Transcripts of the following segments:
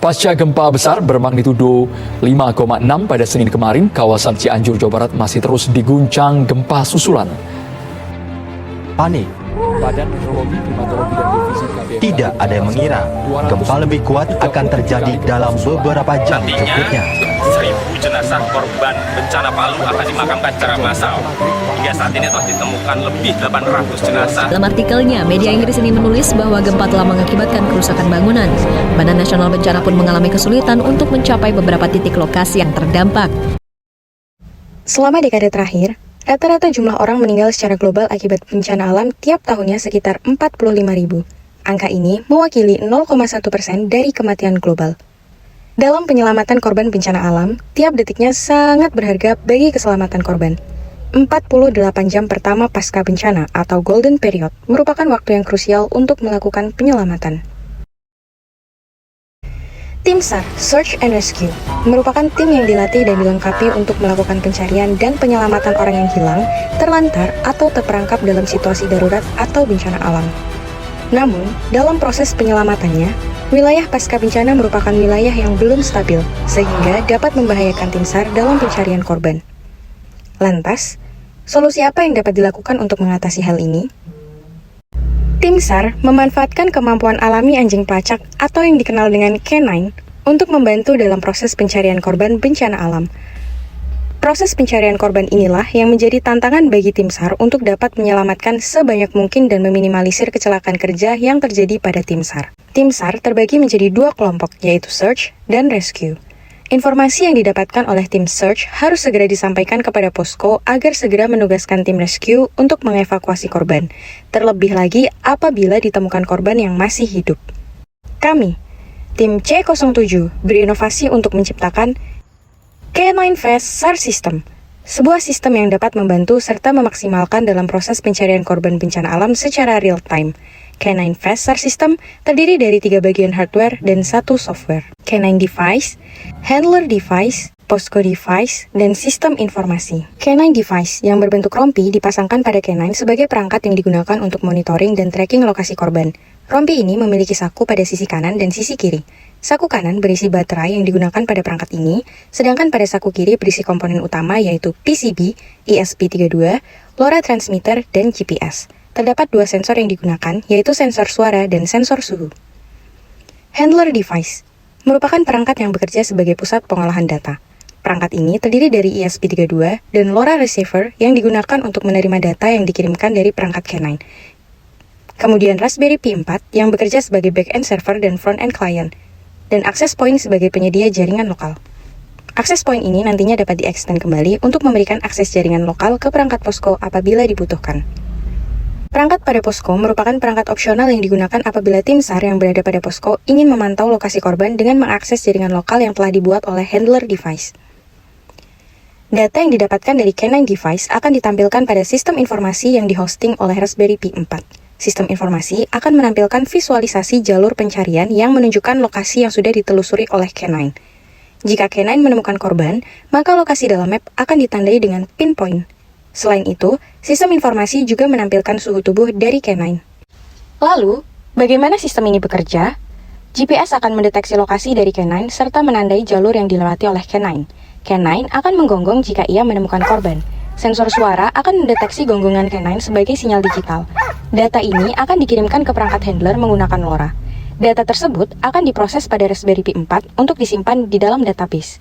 Pasca gempa besar bermagnitudo 5,6 pada Senin kemarin, kawasan Cianjur, Jawa Barat masih terus diguncang gempa susulan. Panik. Badan Meteorologi, Klimatologi, dan Divisi KBMKG Tidak ada yang mengira gempa lebih kuat akan terjadi dalam beberapa jam berikutnya. 1.000 jenazah korban bencana Palu akan dimakamkan secara massal. Hingga saat ini telah ditemukan lebih 800 jenazah. Dalam artikelnya, media Inggris ini menulis bahwa gempa telah mengakibatkan kerusakan bangunan. Badan Nasional Bencana pun mengalami kesulitan untuk mencapai beberapa titik lokasi yang terdampak. Selama dekade terakhir, rata-rata jumlah orang meninggal secara global akibat bencana alam tiap tahunnya sekitar 45.000. Angka ini mewakili 0,1% dari kematian global. Dalam penyelamatan korban bencana alam, tiap detiknya sangat berharga bagi keselamatan korban. 48 jam pertama pasca bencana atau golden period merupakan waktu yang krusial untuk melakukan penyelamatan. Tim SAR, Search and Rescue, merupakan tim yang dilatih dan dilengkapi untuk melakukan pencarian dan penyelamatan orang yang hilang, terlantar, atau terperangkap dalam situasi darurat atau bencana alam. Namun, dalam proses penyelamatannya, wilayah pasca bencana merupakan wilayah yang belum stabil, sehingga dapat membahayakan tim SAR dalam pencarian korban. Lantas, solusi apa yang dapat dilakukan untuk mengatasi hal ini? Tim SAR memanfaatkan kemampuan alami anjing pelacak atau yang dikenal dengan K9 untuk membantu dalam proses pencarian korban bencana alam. Proses pencarian korban inilah yang menjadi tantangan bagi tim SAR untuk dapat menyelamatkan sebanyak mungkin dan meminimalisir kecelakaan kerja yang terjadi pada tim SAR. Tim SAR terbagi menjadi dua kelompok, yaitu Search dan Rescue. Informasi yang didapatkan oleh tim Search harus segera disampaikan kepada posko agar segera menugaskan tim Rescue untuk mengevakuasi korban. Terlebih lagi apabila ditemukan korban yang masih hidup. Kami, tim C07, berinovasi untuk menciptakan K9 Fast SAR System, sebuah sistem yang dapat membantu serta memaksimalkan dalam proses pencarian korban bencana alam secara real-time. K9 Fast SAR System terdiri dari 3 bagian hardware dan 1 software. K9 Device, Handler Device, Posko Device, dan Sistem Informasi. K9 Device yang berbentuk rompi dipasangkan pada K9 sebagai perangkat yang digunakan untuk monitoring dan tracking lokasi korban. Rompi ini memiliki saku pada sisi kanan dan sisi kiri. Saku kanan berisi baterai yang digunakan pada perangkat ini, sedangkan pada saku kiri berisi komponen utama yaitu PCB, ESP32, LoRa transmitter, dan GPS. Terdapat 2 sensor yang digunakan, yaitu sensor suara dan sensor suhu. Handler Device merupakan perangkat yang bekerja sebagai pusat pengolahan data. Perangkat ini terdiri dari ESP32 dan LoRa receiver yang digunakan untuk menerima data yang dikirimkan dari perangkat K9. Kemudian Raspberry Pi 4 yang bekerja sebagai back-end server dan front-end client, dan access point sebagai penyedia jaringan lokal. Access point ini nantinya dapat diekstend kembali untuk memberikan akses jaringan lokal ke perangkat posko apabila dibutuhkan. Perangkat pada posko merupakan perangkat opsional yang digunakan apabila tim SAR yang berada pada posko ingin memantau lokasi korban dengan mengakses jaringan lokal yang telah dibuat oleh handler device. Data yang didapatkan dari K9 device akan ditampilkan pada sistem informasi yang dihosting oleh Raspberry Pi 4. Sistem informasi akan menampilkan visualisasi jalur pencarian yang menunjukkan lokasi yang sudah ditelusuri oleh K9. Jika K9 menemukan korban, maka lokasi dalam map akan ditandai dengan pinpoint. Selain itu, sistem informasi juga menampilkan suhu tubuh dari K9. Lalu, bagaimana sistem ini bekerja? GPS akan mendeteksi lokasi dari K9 serta menandai jalur yang dilewati oleh K9. K9 akan menggonggong jika ia menemukan korban. Sensor suara akan mendeteksi gonggongan K9 sebagai sinyal digital. Data ini akan dikirimkan ke perangkat handler menggunakan LoRa. Data tersebut akan diproses pada Raspberry Pi 4 untuk disimpan di dalam database.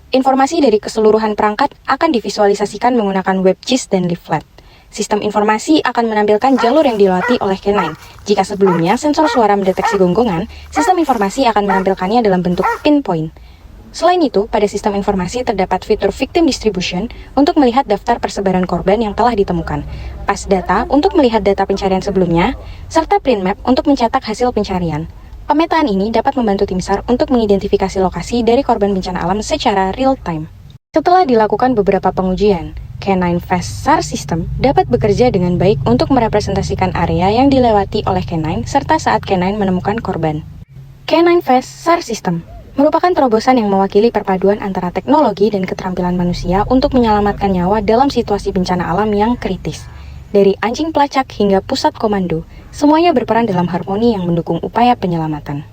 Informasi dari keseluruhan perangkat akan divisualisasikan menggunakan WebGIS dan leaflet. Sistem informasi akan menampilkan jalur yang dilewati oleh K9. Jika sebelumnya sensor suara mendeteksi gonggongan, sistem informasi akan menampilkannya dalam bentuk pinpoint. Selain itu, pada sistem informasi terdapat fitur victim distribution untuk melihat daftar persebaran korban yang telah ditemukan, pass data untuk melihat data pencarian sebelumnya, serta print map untuk mencetak hasil pencarian. Pemetaan ini dapat membantu tim SAR untuk mengidentifikasi lokasi dari korban bencana alam secara real-time. Setelah dilakukan beberapa pengujian, K9 Fast SAR System dapat bekerja dengan baik untuk merepresentasikan area yang dilewati oleh K9 serta saat K9 menemukan korban. K9 Fast SAR System merupakan terobosan yang mewakili perpaduan antara teknologi dan keterampilan manusia untuk menyelamatkan nyawa dalam situasi bencana alam yang kritis. Dari anjing pelacak hingga pusat komando, semuanya berperan dalam harmoni yang mendukung upaya penyelamatan.